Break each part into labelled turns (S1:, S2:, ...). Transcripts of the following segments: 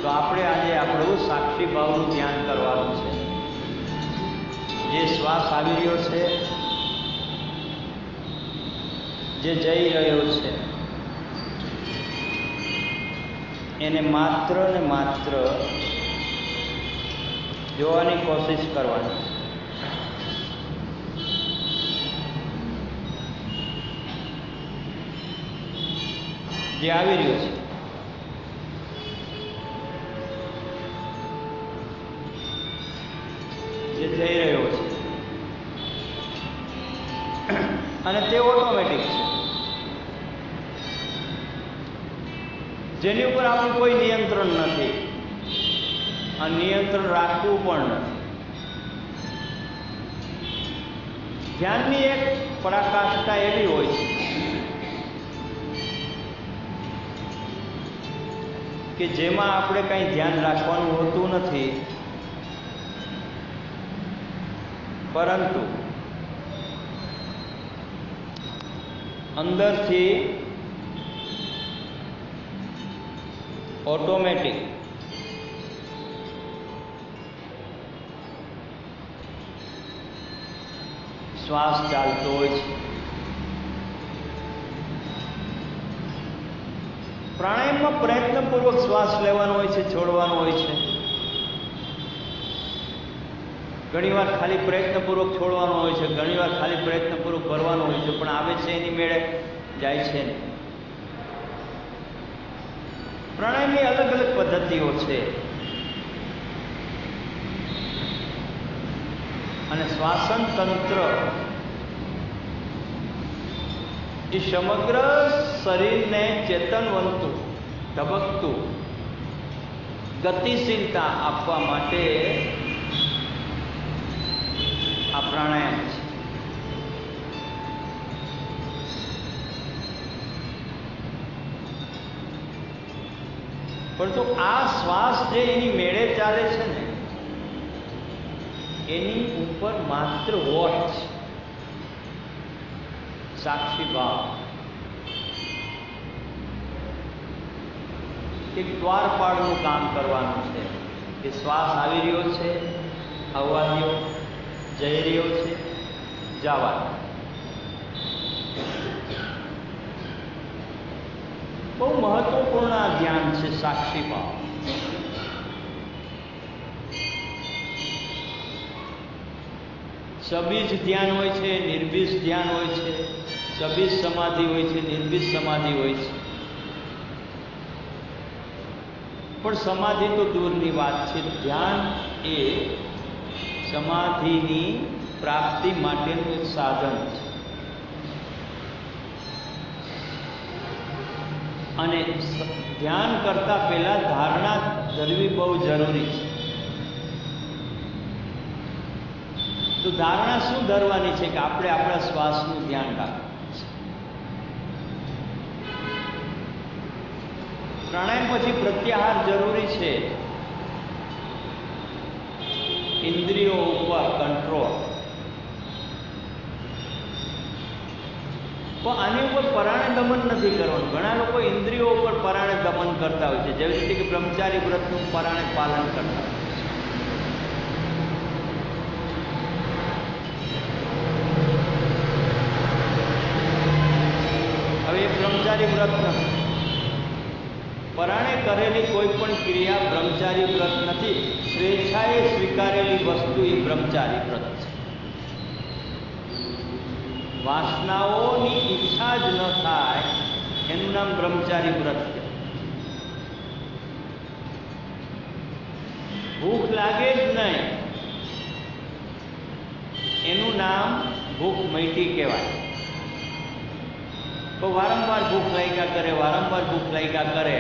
S1: તો આપણે આજે આપણું સાક્ષી ભાવનું ધ્યાન કરવાનું છે. જે શ્વાસ આવી રહ્યો છે, જે જઈ રહ્યો છે, એને માત્ર ને માત્ર જોવાની કોશિશ કરવાની. જે આવી રહ્યો છે, જે જઈ રહ્યો છે, અને તે ઓટોમેટિક છે, જેની ઉપર આપણું કોઈ નિયંત્રણ નથી અને નિયંત્રણ રાખવું પણ નથી. ધ્યાનની એક પરાકાષ્ઠા એવી હોય છે કે જેમાં આપણે કંઈ ધ્યાન રાખવાનું હોતું નથી, પરંતુ અંદરથી ઓટોમેટિક શ્વાસ ચાલતો હોય છે. પ્રાણાયામમાં પ્રયત્નપૂર્વક શ્વાસ લેવાનો હોય છે, છોડવાનો હોય છે. ઘણીવાર ખાલી પ્રયત્નપૂર્વક છોડવાનો હોય છે, ઘણીવાર ખાલી પ્રયત્નપૂર્વક ભરવાનો હોય છે, પણ આવે છે એની મેળે જાય છે નહીં. પ્રાણાયામની અલગ અલગ પદ્ધતિઓ છે અને શ્વાસન તંત્ર એ સમગ્ર શરીરને ચેતનવંતું, ધબકતું, ગતિશીલતા આપવા માટે આ પ્રાણાયામ છે. પરંતુ આ શ્વાસ જે એની મેળે ચાલે છે ને, એની ઉપર માત્ર વોચ, સાક્ષી ભાવ, એક દ્વારપાળનું કામ કરવાનું છે કે શ્વાસ આવી રહ્યો છે, આવવા દો, જઈ રહ્યો છે, જવા દો. બહુ મહત્વપૂર્ણ આ ધ્યાન છે, સાક્ષી ભાવ. સબીજ ધ્યાન હોય છે, નિર્બીજ ધ્યાન હોય છે, સબીજ સમાધિ હોય છે, નિર્બીજ સમાધિ હોય છે. પણ સમાધિ તો દૂરની વાત છે. ધ્યાન એ સમાધિની પ્રાપ્તિ માટેનું એક સાધન છે. અને ધ્યાન કરતા પહેલા ધારણા ધરવી બહુ જરૂરી છે. તો ધારણા શું ધરવાની છે કે આપણે આપણા શ્વાસનું ધ્યાન રાખવું છે. પ્રાણાયામ પછી પ્રત્યાહાર જરૂરી છે. ઇન્દ્રિયો ઉપર કંટ્રોલ. તો આની ઉપર પરાણે દમન નથી કરવાનું. ઘણા લોકો ઇન્દ્રિયો ઉપર પરાણે દમન કરતા હોય છે, જેવી રીતે કે બ્રહ્મચારી વ્રતનું પરાણે પાલન કરતા હોય છે. હવે એ બ્રહ્મચારી વ્રત નથી. પરાણે કરેલી કોઈ પણ ક્રિયા બ્રહ્મચારી વ્રત નથી. સ્વેચ્છાએ સ્વીકારેલી વસ્તુ એ બ્રહ્મચારી વ્રત છે. વાસનાઓની ઈચ્છા જ ન થાય એનું નામ બ્રહ્મચારી વ્રત છે. ભૂખ લાગે જ નહીં એનું નામ ભૂખ મૈટી કહેવાય. તો વારંવાર ભૂખ લાગ્યા કરે, વારંવાર ભૂખ લાગ્યા કરે,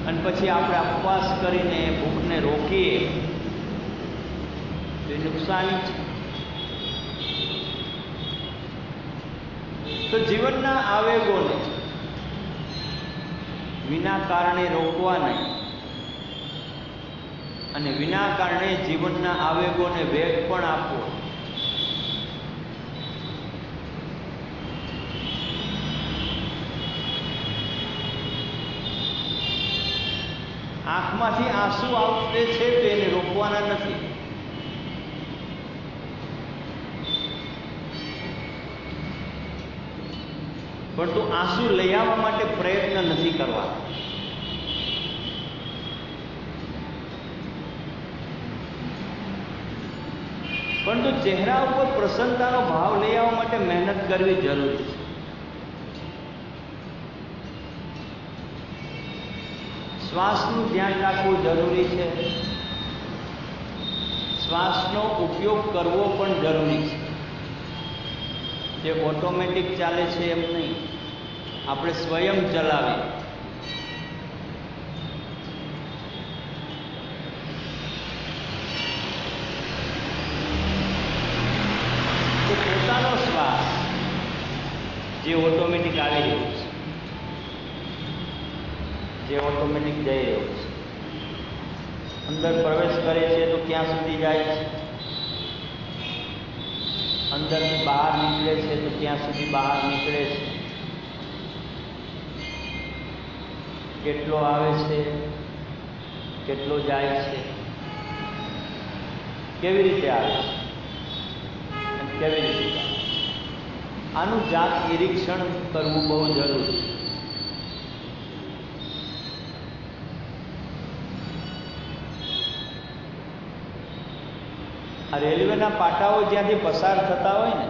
S1: અને પછી આપણે ઉપવાસ કરીને ભૂખને રોકીએ તો નુકસાની છે. તો જીવનના આવેગોને વિના કારણે રોકવા નહીં અને વિના કારણે જીવનના આવેગોને વેગ પણ આપવો. આંખમાંથી આંસુ આવશે છે તો એને રોકવાના નથી. પરંતુ આંસુ લઈ આવવા માટે પ્રયત્ન નથી કરવા. પરંતુ ચહેરા ઉપર પ્રસન્નતાનો ભાવ લઈ આવવા માટે મહેનત કરવી જરૂરી છે. શ્વાસનું ધ્યાન રાખવું જરૂરી છે. શ્વાસનો ઉપયોગ કરવો પણ જરૂરી છે. જે ઓટોમેટિક ચાલે છે એમ નહીં, આપણે સ્વયં ચલાવીએ. તો પોતાનો શ્વાસ જે ઓટોમેટિક આવી રહ્યો છે, જે ઓટોમેટિક જઈ રહ્યો છે, અંદર પ્રવેશ કરે છે તો ક્યાં સુધી જાય છે, અંદરથી બહાર નીકળે છે તો ક્યાં સુધી બહાર નીકળે છે, કેટલો આવે છે, કેટલો જાય છે, કેવી રીતે આવે છે અને કેવી રીતે જાય. આનું જાત નિરીક્ષણ કરવું બહુ જરૂરી છે. આ રેલવેના પાટાઓ જ્યાંથી પસાર થતા હોય ને,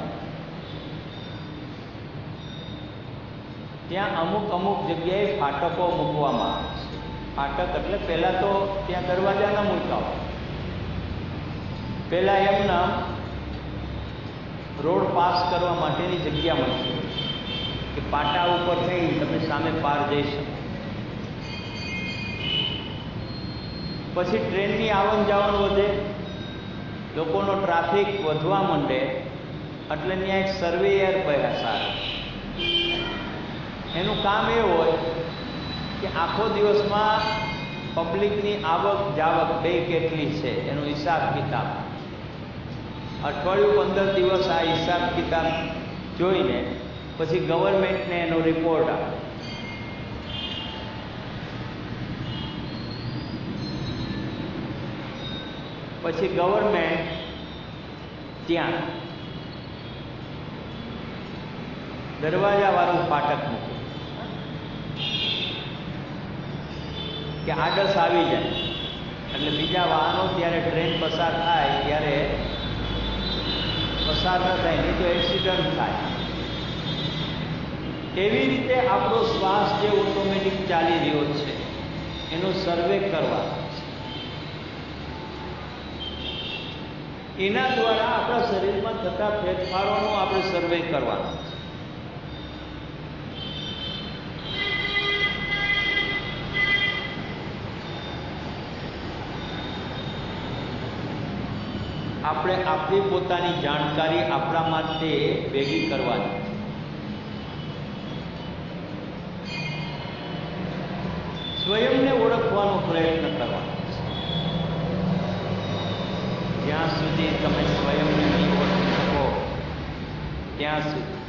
S1: ત્યાં અમુક અમુક જગ્યાએ ફાટકો મૂકવામાં આવે છે. ફાટક એટલે પહેલાં તો ત્યાં દરવાજા ન મૂકતા હોય, પહેલાં એમના રોડ પાસ કરવા માટેની જગ્યા મળતી હોય કે પાટા ઉપર થઈ તમે સામે પાર જઈ શકો. પછી ટ્રેનની આવન જાવન વધે, લોકોનો ટ્રાફિક વધવા માંડે એટલે ત્યાં એક સર્વેયર પસાર. એનું કામ એ હોય કે આખો દિવસમાં પબ્લિકની આવક જાવક બે કેટલી છે એનો હિસાબ કિતાબ, અઠવાડિયું 15 દિવસ આ હિસાબ કિતાબ જોઈને પછી ગવર્મેન્ટને એનો રિપોર્ટ આપે. પછી ગવર્મેન્ટ ત્યાં દરવાજાવાળું ફાટક મૂકે કે આડસ આવી જાય એટલે બીજા વાહનો જ્યારે ટ્રેન પસાર થાય ત્યારે પસાર ન થાય, નહીં તો એક્સિડન્ટ થાય. એવી રીતે આપણો શ્વાસ જે ઓટોમેટિક ચાલી રહ્યો છે એનો સર્વે કરવા, એના દ્વારા આપણા શરીરમાં થતા ફેરફારોનો આપણે સર્વે કરવાનો છે. આપણે આપણી પોતાની જાણકારી આપણા માટે ભેગી કરવાની. સ્વયંને ઓળખવાનો પ્રયત્ન કરવાનો. જ્યાં સુધી તમે સ્વયંને નહીં ઓળખી શકો ત્યાં સુધી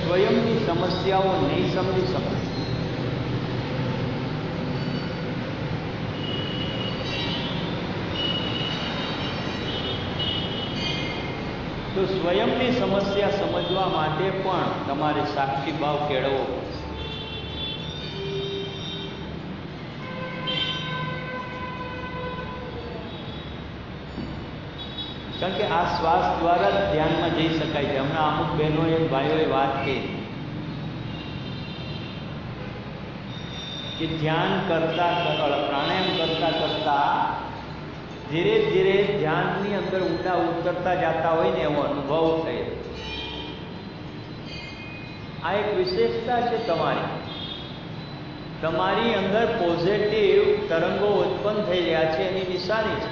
S1: સ્વયંની સમસ્યાઓ નહીં સમજી શકો. તો સ્વયંની સમસ્યા સમજવા માટે પણ તમારે સાક્ષી ભાવ કેળવવો પડશે. કારણ કે આ શ્વાસ દ્વારા જ ધ્યાનમાં જઈ શકાય છે. હમણાં અમુક બહેનોએ ભાઈઓએ વાત કરી કે ધ્યાન કરતા પ્રાણાયામ કરતા કરતા ધીરે ધીરે ધ્યાનની અંદર ઊંડા ઉતરતા જતા હોય ને એવો અનુભવ થાય. આ એક વિશેષતા છે તમારી. તમારી અંદર પોઝિટિવ તરંગો ઉત્પન્ન થઈ રહ્યા છે એની નિશાની છે.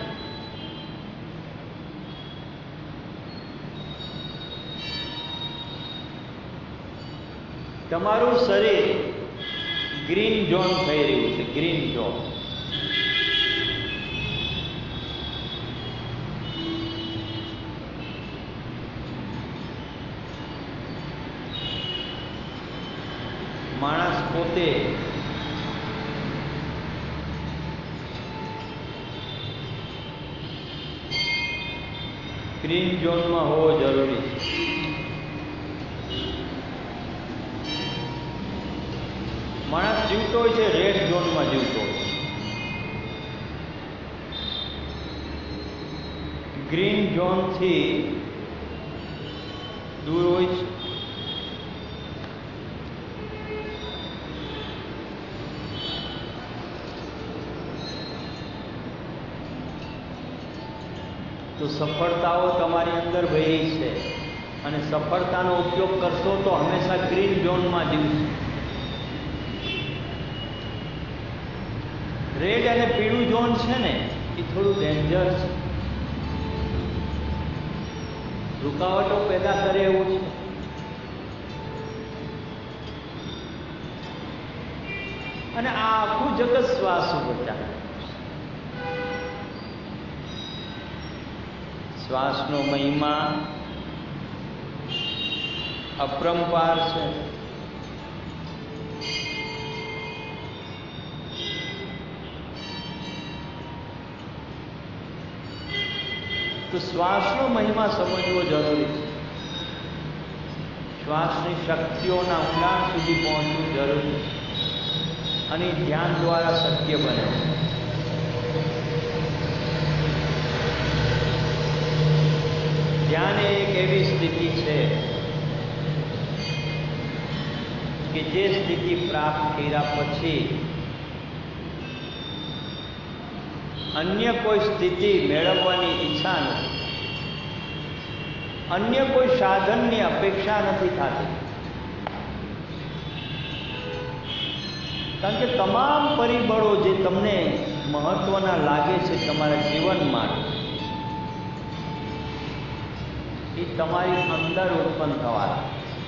S1: તમારું શરીર ગ્રીન ઝોન થઈ રહ્યું છે. ગ્રીન ઝોન માણસ પોતે ગ્રીન ઝોનમાં હોવો જરૂરી છે. માણસ જીવતો હોય છે રેડ ઝોનમાં જીવતો હોય છે. ગ્રીન ઝોનથી દૂર હોય છે. તો સફળતાઓ તમારી અંદર વહી છે અને સફળતાનો ઉપયોગ કરશો તો હંમેશા ગ્રીન ઝોનમાં જીવશો. રેડ અને પીળું ઝોન છે ને એ થોડું ડેન્જર છે, રૂકાવટો પેદા કરે એવું છે. અને આ આખું જગત શ્વાસ ઉપર ચાલે. શ્વાસનો મહિમા અપરંપાર છે. તો શ્વાસનો મહિમા સમજવો જરૂરી છે. શ્વાસની શક્તિઓના ઊંડાણ સુધી પહોંચવું જરૂરી છે અને ધ્યાન દ્વારા શક્ય બને છે. ધ્યાન એક એવી સ્થિતિ છે કે જે સ્થિતિ પ્રાપ્ત કર્યા પછી અન્ય કોઈ સ્થિતિ મેળવવાની ઈચ્છા નથી, અન્ય કોઈ સાધનની અપેક્ષા નથી થતી. કારણ કે તમામ પરિબળો જે તમને મહત્વના લાગે છે તમારા જીવનમાં એ તમારી અંદર ઉત્પન્ન થવાના.